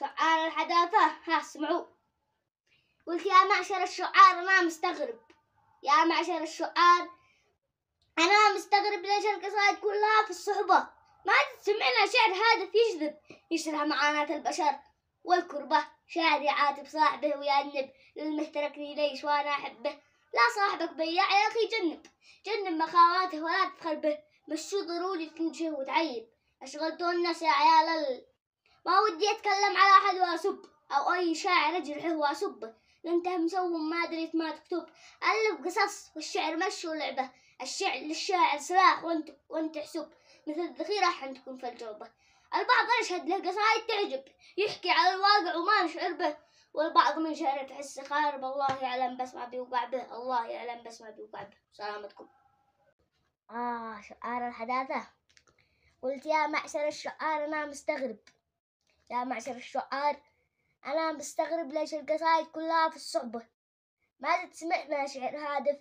شعار الحداثة، ها اسمعوا. قلت يا معشر الشعار أنا مستغرب، يا معشر الشعار أنا مستغرب ليش القصائد كلها في الصحبة، ما تسمعنا شعر هادف يجذب يشرح معاناة البشر والكربة، شاعر يعاتب صاحبه ويأنب للمهتركني ليش وأنا أحبه، لا صاحبك بياع يا أخي جنب مخاواته ولا تفخر به، مش ضروري تنشه وتعيب أشغلتوا الناس يا عيال ما ودي أتكلم على أحد وأسب أو أي شاعر أجرحه وأسبه، أنت مسوم ما دريت ما تكتب، ألف قصص والشعر مشي ولعبة، الشعر للشاعر سلاح وانت حسب، مثل الذخيرة حن تكون في الجوبة، البعض يشهد له قصايد تعجب يحكي على الواقع وما نشعر به، والبعض من شعره تحس خارب الله يعلم بس ما بيوقع به، الله يعلم بس ما بيوقع به. سلامتكم. شعار الحداثة. قلت يا معشر الشعار أنا مستغرب، يا معشر الشعار أنا مستغرب ليش القصايد كلها في الصحبة، ما تسمعنا شعر هادف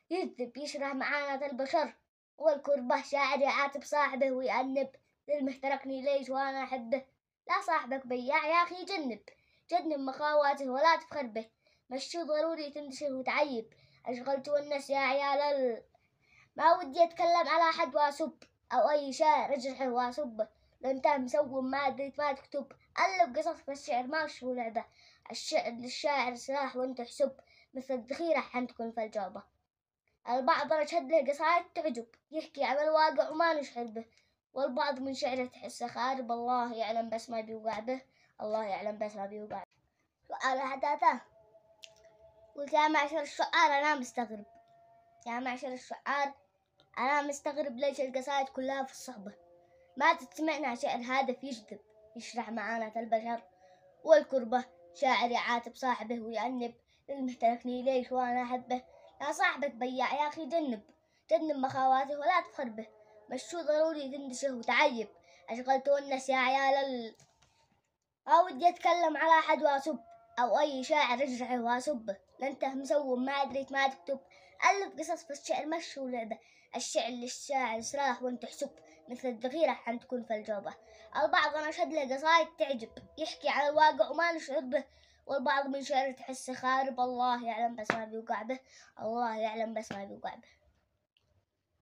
يجذب يشرح معاناة البشر والكربة، شاعر يعاتب صاحبه ويأنب للمهتركني ليش وأنا أحبه، لا صاحبك بياع يا أخي جنب مخاواته ولا تفخر به، مش ضروري تنتشر وتعيب أشغلتوا الناس يا عيال ما ودي أتكلم على أحد وأسب أو أي شاعر أجرحه وأسبه، لو أنت مسوم ما دريت ما تكتب، ألف قصص في الشعر ماشي ولعبة، الشعر للشاعر سلاح وأنت حسب، مثل الذخيرة حن تكون في الجوبة، البعض يشهد له قصايد تعجب يحكي على الواقع وما نشعر به، والبعض من شعره تحسه خارب الله يعلم بس ما بيوقع به، الله يعلم بس ما بيوقع به. سؤال حداثة. قلت يا معشر الشعار أنا مستغرب، يا معشر الشعار أنا مستغرب ليش القصايد كلها في الصحبة، ما تسمعنا شعر هادف يجذب يشرح معاناة البشر والكربة، شاعر يعاتب صاحبه ويأنب للمهتركني ليش وأنا أحبه، لا صاحبك بياع يا أخي جنب مخاواته ولا تفخر به، مش ضروري تندشه وتعيب أشغلتوا الناس يا عيال ما ودي أتكلم على أحد وأسب أو أي شاعر أجرحه وأسبه، لأنت مسوم ما دريت ما تكتب، ألف قصص في الشعر مشي ولعبة، الشعر للشاعر سلاح وانت حسب، مثل الذخيرة حن تكون في الجوبة، البعض نشهد له قصايد تعجب يحكي على الواقع وما نشعر به، والبعض من شعره تحسه خارب الله يعلم بس ما بيوقع به، الله يعلم بس ما بيوقع به.